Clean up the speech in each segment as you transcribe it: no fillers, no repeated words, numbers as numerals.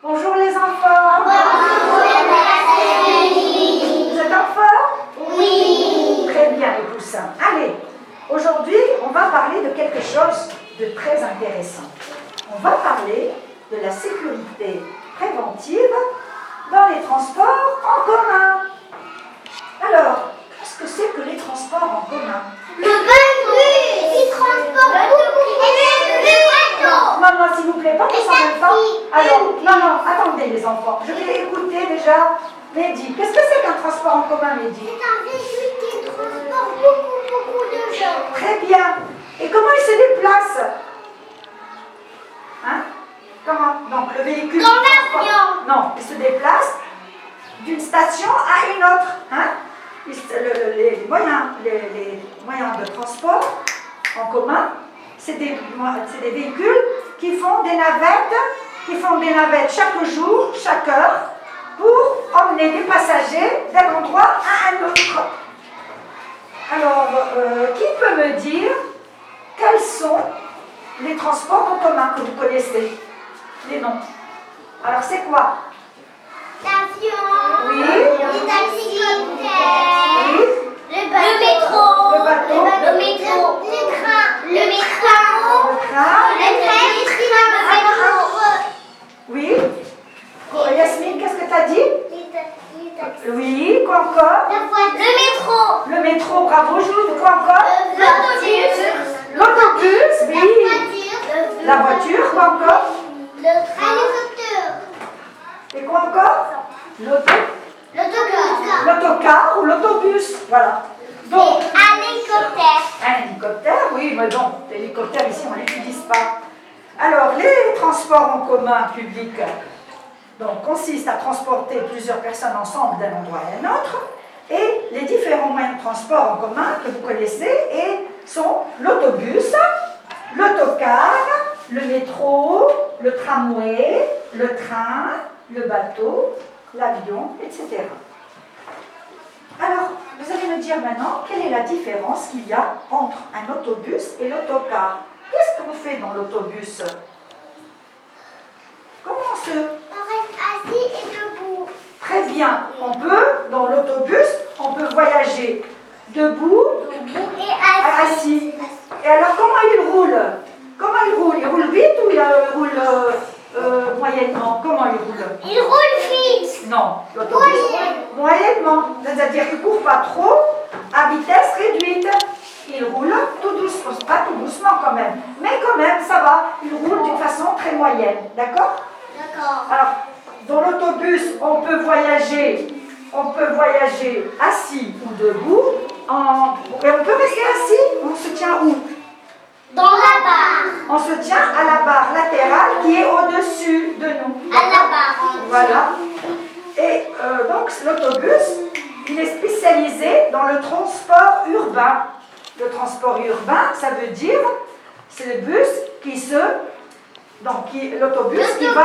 Bonjour les enfants. Bonjour Vous êtes en forme? Oui. Très bien les poussins. Allez, aujourd'hui on va parler de quelque chose de très intéressant. On va parler de la sécurité préventive dans les transports en commun. Alors, qu'est-ce que c'est que les transports en commun? Le bus qui transporte beaucoup et le bateau. Maman, s'il vous plaît, pas tous en même temps. Alors, non, attendez les enfants. Je vais écouter déjà Mehdi. Qu'est-ce que c'est qu'un transport en commun, Mehdi? C'est un véhicule qui transporte beaucoup de gens. Très bien. Et comment il se déplace? Hein? Comment? Donc, le véhicule... Comme l'avion. Non, il se déplace d'une station à une autre. Hein? Les moyens de transport en commun, c'est des véhicules qui font des navettes chaque jour, chaque heure, pour emmener des passagers d'un endroit à un autre. Alors, qui peut me dire quels sont les transports en commun que vous connaissez? Les noms. Alors, c'est quoi? L'avion. Oui. Les taxis. Oui. Le métro. Le bateau. Le métro. Les trains. Le métro. Le train. Le métro. Oui. Yasmine, qu'est-ce que tu as dit? Les taxis. Oui. Quoi encore? La voiture. Le métro. Le métro, bravo, Jules. Quoi encore? L'autobus. L'autobus, oui. La voiture, quoi encore? Le train. L'hélicoptère. Et quoi encore? L'autocar. L'autocar ou l'autobus. Voilà. Donc, Un hélicoptère. un hélicoptère, oui, mais bon, l'hélicoptère ici, on ne l'utilise pas. Alors, les transports en commun public consistent à transporter plusieurs personnes ensemble d'un endroit à un autre. Et les différents moyens de transport en commun que vous connaissez sont l'autobus, l'autocar, le métro, le tramway, le train, le bateau, l'avion, etc. Alors, vous allez me dire maintenant quelle est la différence qu'il y a entre un autobus et l'autocar. Qu'est-ce que vous faites dans l'autobus? Comment on se... On reste assis et debout. Très bien. Dans l'autobus, on peut voyager debout, Et assis. Et alors, comment il roule? Il roule vite ou il roule moyennement? Comment il roule? il roule vite. Non, l'autobus. Moyennement. C'est-à-dire qu'il ne court pas trop à vitesse réduite. Il roule tout doucement, pas tout doucement quand même, mais quand même, ça va. Il roule d'une façon très moyenne. D'accord? D'accord. Alors, dans l'autobus, on peut voyager assis ou debout. Et on peut rester assis. On se tient où? Dans la barre. On se tient à la barre latérale qui est au-dessus de nous. À la barre. Voilà. Et donc l'autobus, il est spécialisé dans le transport urbain. Le transport urbain, ça veut dire, c'est le bus qui se... Donc l'autobus qui va...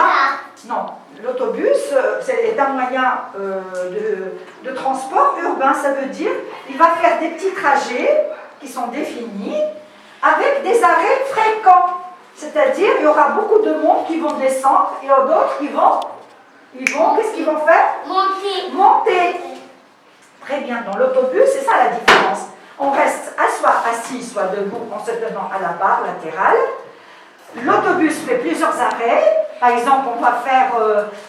Non, l'autobus c'est un moyen de transport urbain, ça veut dire il va faire des petits trajets qui sont définis avec des arrêts fréquents. C'est-à-dire il y aura beaucoup de monde qui vont descendre et d'autres qui vont... Qu'est-ce qu'ils vont faire? Monter. Très bien, dans l'autobus, c'est ça la différence. On reste soit assis, soit debout en se tenant à la barre latérale. L'autobus fait plusieurs arrêts. Par exemple,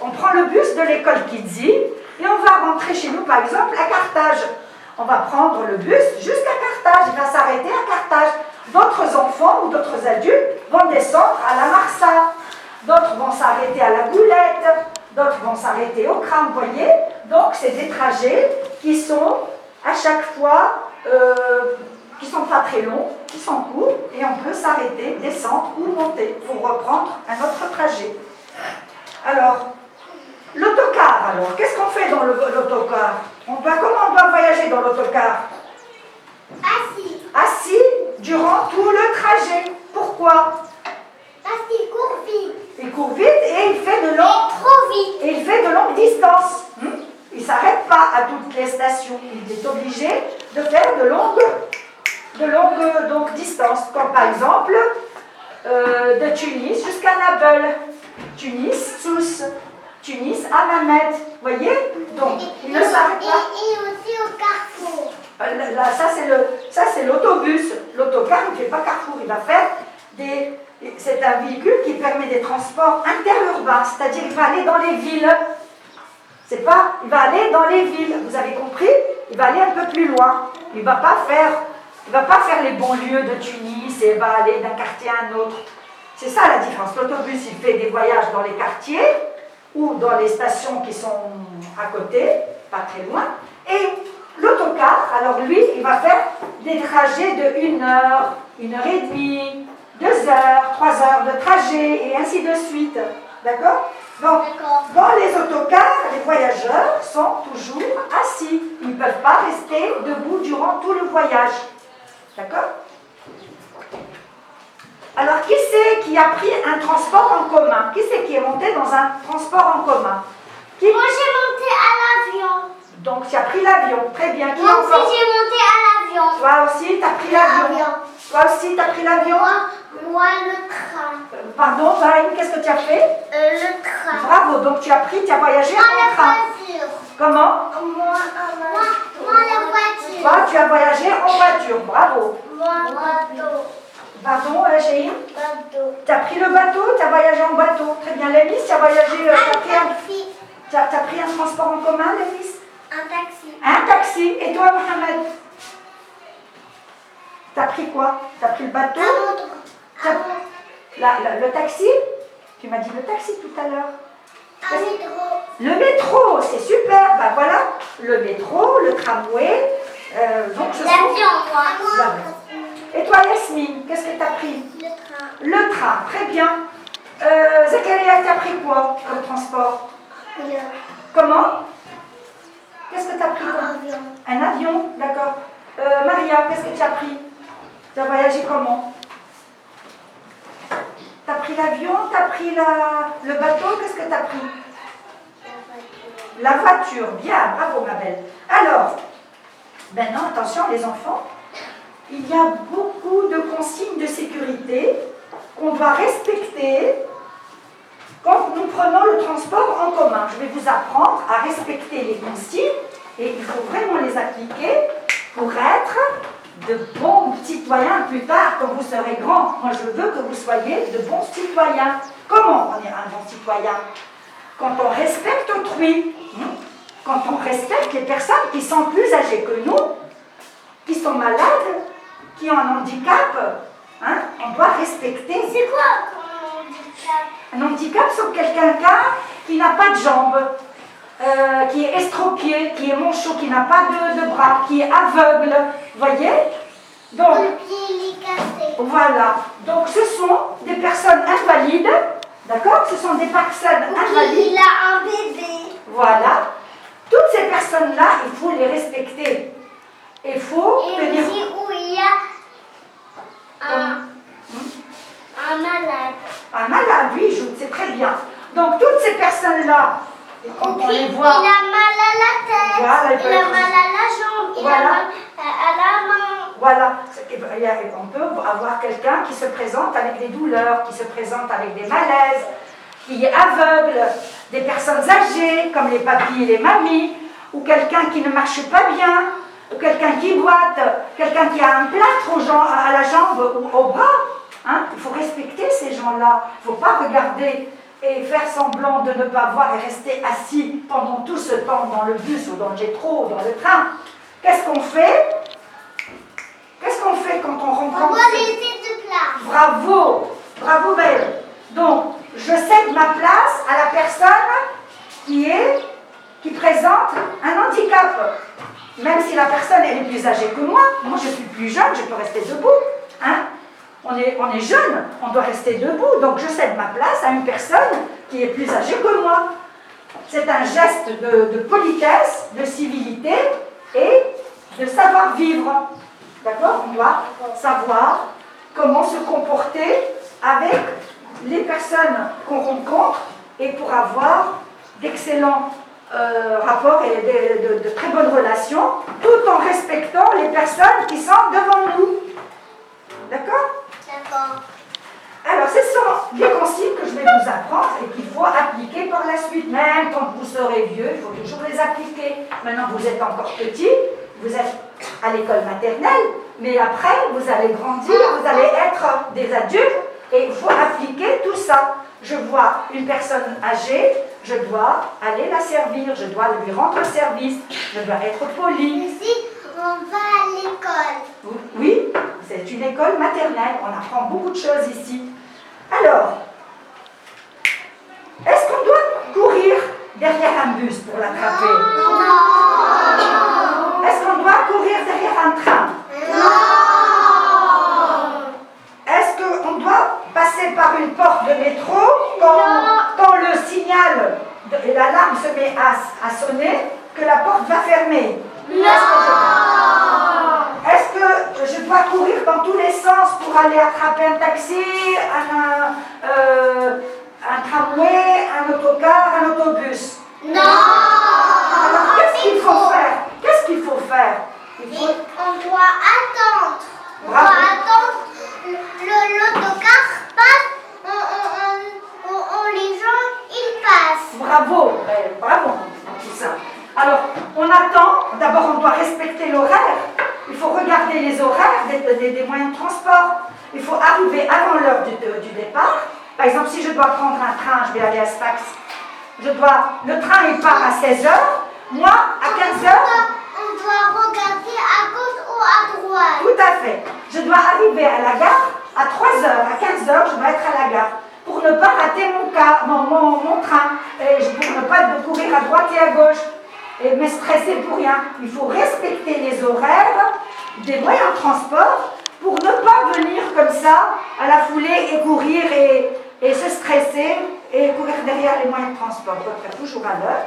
on prend le bus de l'école Kidzi et on va rentrer chez nous, par exemple, à Carthage. On va prendre le bus jusqu'à Carthage. Il va s'arrêter à Carthage. D'autres enfants ou d'autres adultes vont descendre à la Marsa. D'autres vont s'arrêter à la Goulette. D'autres vont s'arrêter au Kram, vous voyez. Donc, c'est des trajets qui sont à chaque fois, qui ne sont pas très longs, qui sont courts, et on peut s'arrêter, descendre ou monter pour reprendre un autre trajet. Alors, l'autocar, qu'est-ce qu'on fait dans l'autocar? Comment on doit voyager dans l'autocar? Assis. Assis durant tout le trajet. Pourquoi? Parce qu'il court vite. Il court vite et il fait de longues distances. Il ne s'arrête pas à toutes les stations. Il est obligé de faire de longues distances. Comme par exemple, de Tunis jusqu'à Naples. Tunis, Sousse. Tunis à Mamet. Vous voyez? Donc, il ne s'arrête pas. Et aussi au Carrefour. Là, ça c'est l'autobus. L'autocar il ne fait pas Carrefour, il va faire des... C'est un véhicule qui permet des transports interurbains, c'est-à-dire il va aller dans les villes. C'est pas, il va aller dans les villes, vous avez compris? Il va aller un peu plus loin. Il ne va pas faire les banlieues de Tunis et il va aller d'un quartier à un autre. C'est ça la différence. L'autobus, il fait des voyages dans les quartiers ou dans les stations qui sont à côté, pas très loin. Et l'autocar, alors lui, il va faire des trajets de 1 heure, 1 heure et demie, 2 heures, 3 heures de trajet et ainsi de suite. D'accord? Donc, dans les autocars, les voyageurs sont toujours assis. Ils ne peuvent pas rester debout durant tout le voyage. D'accord? Alors, qui c'est qui a pris un transport en commun? Qui c'est qui est monté dans un transport en commun? Moi, j'ai monté à l'avion. Donc, tu as pris l'avion. Très bien. Qui Moi aussi, encore? j'ai monté à l'avion. Toi aussi, tu as pris l'avion. Toi aussi, tu as pris l'avion? Moi, le train. Pardon, Marine, qu'est-ce que tu as fait? Le train. Bravo, donc tu as voyagé Moi, en la train. voiture. Comment? Moi, la voiture. Toi, tu as voyagé en voiture. Bravo. Moi, bateau. Pardon, Chérie? Bateau. Tu as pris le bateau, tu as voyagé en bateau. Très bien, Lémis, tu as voyagé, Taxi. t'as pris un transport en commun, Lémis? Un taxi. Un taxi. Et toi, Mohamed? Tu as pris quoi? Tu as pris le bateau? Le taxi? Tu m'as dit le taxi tout à l'heure. Un métro. Le métro, c'est super. Ben voilà, le métro, le tramway. Donc ce sont... L'avion, moi. Voilà. Et toi, Yasmine, qu'est-ce que tu as pris? Le train. Le train, très bien. Zakaria, tu as pris quoi comme transport? Comment? Qu'est-ce que tu as pris comme... Un avion, d'accord. Maria, qu'est-ce que tu as pris? Tu as voyagé comment? Tu as pris l'avion, tu as pris le bateau, qu'est-ce que tu as pris? La voiture, bien, bravo ma belle. Alors, maintenant, attention les enfants, il y a beaucoup de consignes de sécurité qu'on doit respecter quand nous prenons le transport en commun. Je vais vous apprendre à respecter les consignes et il faut vraiment les appliquer pour être de bons citoyens plus tard quand vous serez grands. Moi, je veux que vous soyez de bons citoyens. Comment on est un bon citoyen? Quand on respecte autrui, quand on respecte les personnes qui sont plus âgées que nous, qui sont malades, qui ont un handicap, on doit respecter. C'est quoi un handicap? Un handicap, c'est quelqu'un qui n'a pas de jambes, qui est estropié, qui est manchot, qui n'a pas de bras, qui est aveugle. Vous voyez? Donc, Le pied, il est cassé. voilà. Donc, ce sont des personnes invalides. D'accord? Ce sont des personnes invalides. Il a un bébé. Voilà. Toutes ces personnes-là, il faut les respecter. Il faut Et tenir... aussi où il y a un malade. Un malade, oui, c'est très bien. Donc, toutes ces personnes-là, quand on les voit... Il a mal à la tête. Voilà, il a mal à la jambe. Il Voilà. a mal à la main. Voilà, on peut avoir quelqu'un qui se présente avec des douleurs, qui se présente avec des malaises, qui est aveugle, des personnes âgées comme les papis et les mamies, ou quelqu'un qui ne marche pas bien, ou quelqu'un qui boite, quelqu'un qui a un plâtre à la jambe ou au bras. Il faut respecter ces gens-là. Il ne faut pas regarder et faire semblant de ne pas voir et rester assis pendant tout ce temps dans le bus ou dans le métro ou dans le train. Qu'est-ce qu'on fait? Qu'est-ce qu'on fait quand on rencontre... On doit laisser de place. Bravo, bravo Belle. Donc, je cède ma place à la personne qui présente un handicap. Même si la personne elle est plus âgée que moi je suis plus jeune, je peux rester debout. On est jeune, on doit rester debout. Donc, je cède ma place à une personne qui est plus âgée que moi. C'est un geste de politesse, de civilité et de savoir-vivre. D'accord? On doit savoir comment se comporter avec les personnes qu'on rencontre et pour avoir d'excellents rapports et de très bonnes relations, tout en respectant les personnes qui sont devant nous. D'accord? D'accord. Alors, ce sont des consignes que je vais vous apprendre et qu'il faut appliquer par la suite, même maintenant vous êtes encore petit, vous êtes à l'école maternelle, mais après vous allez grandir, vous allez être des adultes et il faut appliquer tout ça. Je vois une personne âgée, je dois aller la servir, je dois lui rendre service, je dois être poli. Ici, on va à l'école. Oui, c'est une école maternelle, on apprend beaucoup de choses ici. Alors, est-ce qu'on doit courir derrière un bus pour l'attraper? Non. Est-ce qu'on doit courir derrière un train? Non. Est-ce qu'on doit passer par une porte de métro quand le signal de l'alarme se met à sonner, que la porte va fermer? Est-ce que je dois courir dans tous les sens pour aller attraper un taxi, un tramway, un autocar, un autobus? Non. Alors qu'est-ce qu'il faut faire? Qu'est-ce qu'il faut faire? On doit attendre. On Bravo. doit attendre. L'autocar passe. Les gens, ils passent. Bravo, bravo pour tout ça. Alors, on attend, d'abord on doit respecter l'horaire. Il faut regarder les horaires des moyens de transport. Il faut arriver avant l'heure du départ. Par exemple, si je dois prendre un train, je vais aller à Sfax. Le train il part à 16h. Moi, à 15h. On doit regarder à gauche ou à droite. Tout à fait. Je dois arriver à la gare à 3h. À 15h, je dois être à la gare. Pour ne pas rater mon train. Et pour ne pas courir à droite et à gauche. Et me stresser pour rien. Il faut respecter les horaires des moyens de transport pour ne pas venir comme ça à la foulée et courir et se stresser et courir derrière les moyens de transport. Il faut être toujours à l'heure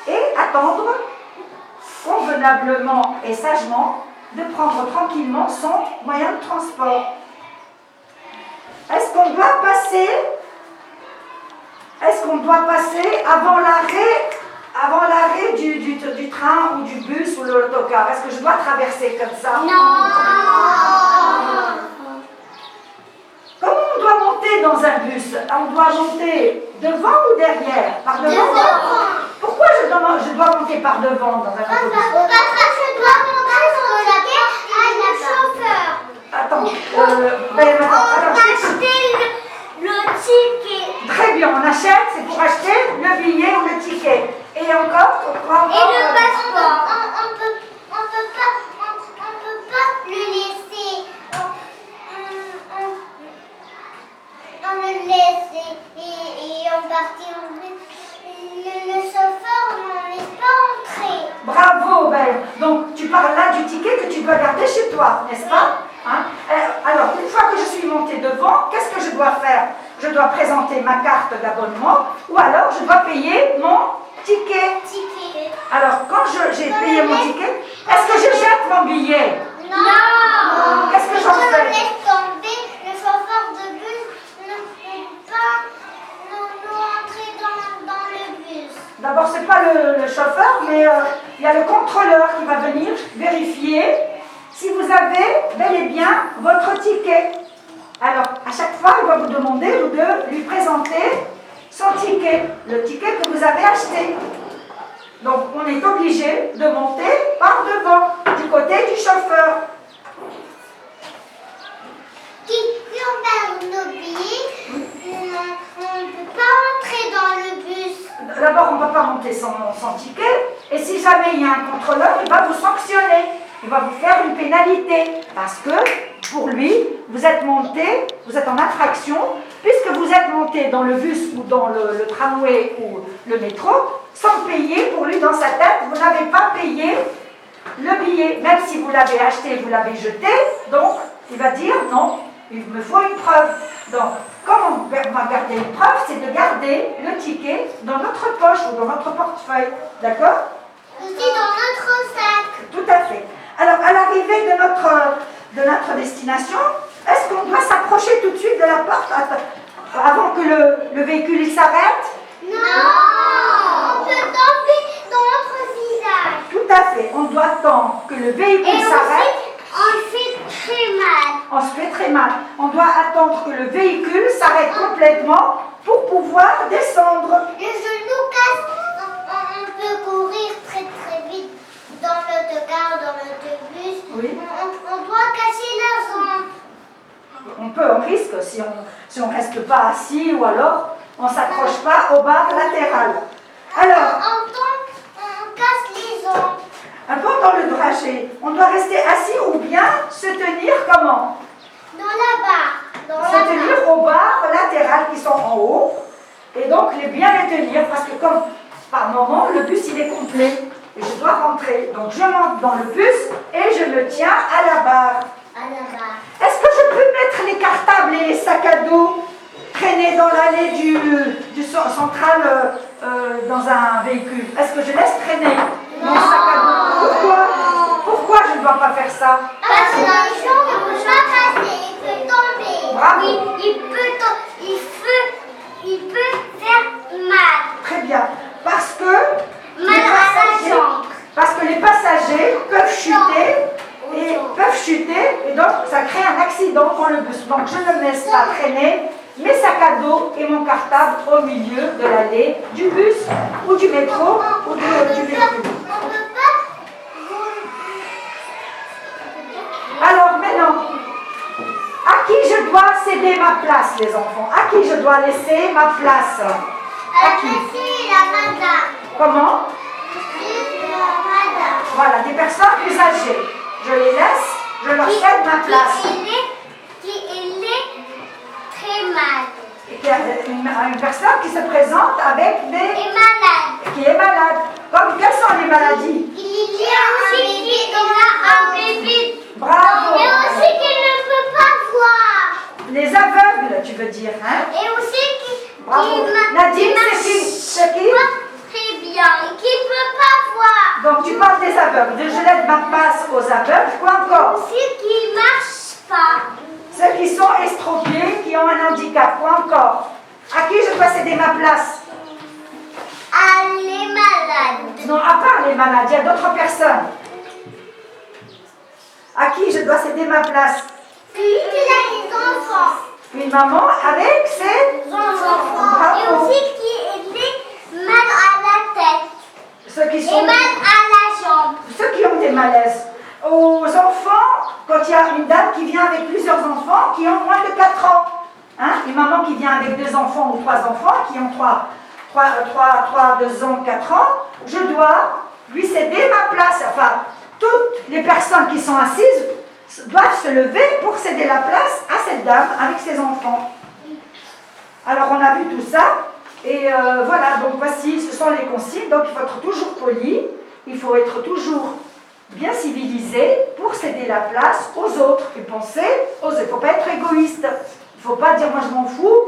et attendre convenablement et sagement de prendre tranquillement son moyen de transport. Est-ce qu'on doit passer avant l'arrêt du train ou du bus ou de l'autocar? Est-ce que je dois traverser comme ça? Non. Comment on doit monter dans un bus? On doit monter devant ou derrière? Par devant? Pourquoi je dois monter par devant dans un Parce autobus? que je dois montrer sur la tête à le chauffeur. Attends, Acheter le ticket. très bien, on achète, c'est pour acheter le billet ou le ticket. Et encore, Et le passeport. On peut pas le laisser. On le laisse et on partit. Le chauffeur ne laisse pas entrer. Bravo, Belle. Donc, tu parles là du ticket que tu dois garder chez toi, n'est-ce pas? Hein? Alors, une fois que je suis montée devant, qu'est-ce que je dois faire? Je dois présenter ma carte d'abonnement ou alors je dois payer mon ticket. Alors, quand j'ai payé mon ticket, est-ce que je jette mon billet? Non. Qu'est-ce que j'en On fais? le laisse tomber. Le chauffeur de bus ne peut pas nous entrer dans le bus. D'abord, ce n'est pas le chauffeur, mais il y a le contrôleur qui va venir vérifier si vous avez bel et bien votre ticket. Alors, à chaque fois, il va vous demander de lui présenter son ticket, le ticket que vous avez acheté. Donc, on est obligé de monter par devant, du côté du chauffeur. Si on perd nos billets, on ne peut pas entrer dans le bus. D'abord, on ne va pas monter son ticket. Et si jamais il y a un contrôleur, il va vous sanctionner. Il va vous faire une pénalité. Parce que, pour lui, vous êtes monté, vous êtes en infraction, puisque vous êtes monté dans le bus ou dans le tramway ou le métro, sans payer, pour lui, dans sa tête, vous n'avez pas payé le billet. Même si vous l'avez acheté, vous l'avez jeté, donc il va dire non, il me faut une preuve. Donc, comment on va garder une preuve? C'est de garder le ticket dans notre poche ou dans notre portefeuille. D'accord? Aussi dans notre sac. Tout à fait. Alors, à l'arrivée de notre destination, est-ce qu'on doit s'approcher tout de suite de la porte avant que le véhicule s'arrête? Non. On peut tomber dans notre visage. Tout à fait. On doit attendre que le véhicule s'arrête. On fait très mal. On se fait très mal. On doit attendre que le véhicule s'arrête complètement pour pouvoir descendre. Le genou casse. On peut courir très très vite Oui. On doit casser la jambe. On risque si on reste pas assis ou alors on s'accroche pas aux barres latérales. Alors, On casse les jambes. pendant le dragé, on doit rester assis ou bien se tenir comment? Dans la barre. Se tenir aux barres latérales qui sont en haut et donc bien les tenir parce que comme par moment le bus il est complet et je dois rentrer. Donc je monte dans le bus et je me tiens à la barre. Est-ce que je peux mettre les cartables et les sacs à dos traîner dans l'allée du central dans un véhicule? Est-ce que je laisse traîner mon sac à dos? Pourquoi je ne dois pas faire ça? Parce que la jambe ne peut pas passer, il peut tomber. Bravo. Il peut faire mal. Très bien. Parce que les passagers peuvent chuter et donc ça crée un accident dans le bus. Donc je ne laisse pas traîner mes sacs à dos et mon cartable au milieu de l'allée du bus ou du métro ou du véhicule. On peut pas. Alors maintenant, à qui je dois céder ma place, les enfants? À qui je dois laisser ma place? À qui? La madame. Comment? La madame. Voilà, des personnes plus âgées. Je les laisse, je leur cède ma place. Qui est très mal. Et qu'il y a une personne qui se présente avec qui est malade. Comme quelles sont les maladies? Il y a aussi qui a un bébé. Bravo. Mais aussi qu'il ne peut pas voir. Les aveugles, tu veux dire, hein? Et aussi qui Bravo. Nadine, c'est qui? pas très bien et qui ne peut pas voir. Donc tu parles des aveugles. Je laisse ma place aux aveugles. Quoi encore? Aussi qui ne marche pas. Ceux qui sont estropiés, qui ont un handicap. Quoi encore? À qui je dois céder ma place? À les malades. Non, à part les malades, il y a d'autres personnes. À qui je dois céder ma place? Qui a les enfants. Une maman avec ses Enfants. Bravo. Et aussi qui est mal à la tête. ceux qui Et mal à la jambe. ceux qui ont des malaises. Aux enfants, quand il y a une dame qui vient avec plusieurs enfants qui ont moins de 4 ans. Hein? Une maman qui vient avec 2 enfants ou 3 enfants qui ont 2 ans, 4 ans, je dois lui céder ma place. Enfin, toutes les personnes qui sont assises doivent se lever pour céder la place à cette dame avec ses enfants. Alors on a vu tout ça et voilà, donc voici, ce sont les consignes. Donc il faut être toujours poli, il faut être toujours bien civilisé pour céder la place aux autres et penser aux autres. Il ne faut pas être égoïste, il ne faut pas dire moi je m'en fous,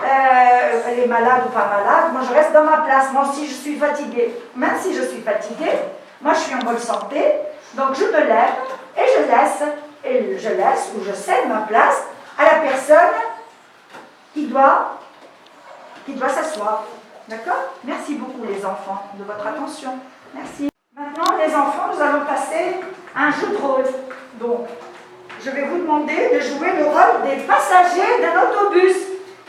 elle est malade ou pas malade, moi je reste dans ma place, moi aussi je suis fatiguée. Même si je suis fatiguée, moi je suis en bonne santé, donc je me lève et je laisse ou je cède ma place à la personne qui doit s'asseoir. D'accord? Merci beaucoup les enfants de votre attention. Merci. Maintenant les enfants, nous allons passer à un jeu de rôle. Donc, je vais vous demander de jouer le rôle des passagers d'un autobus.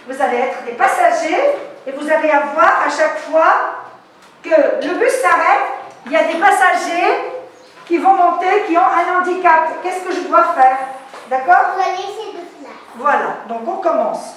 Vous allez être des passagers et vous allez avoir à chaque fois que le bus s'arrête, il y a des passagers qui vont monter, qui ont un handicap. Qu'est-ce que je dois faire? D'accord? On va laisser de place. Voilà, donc on commence.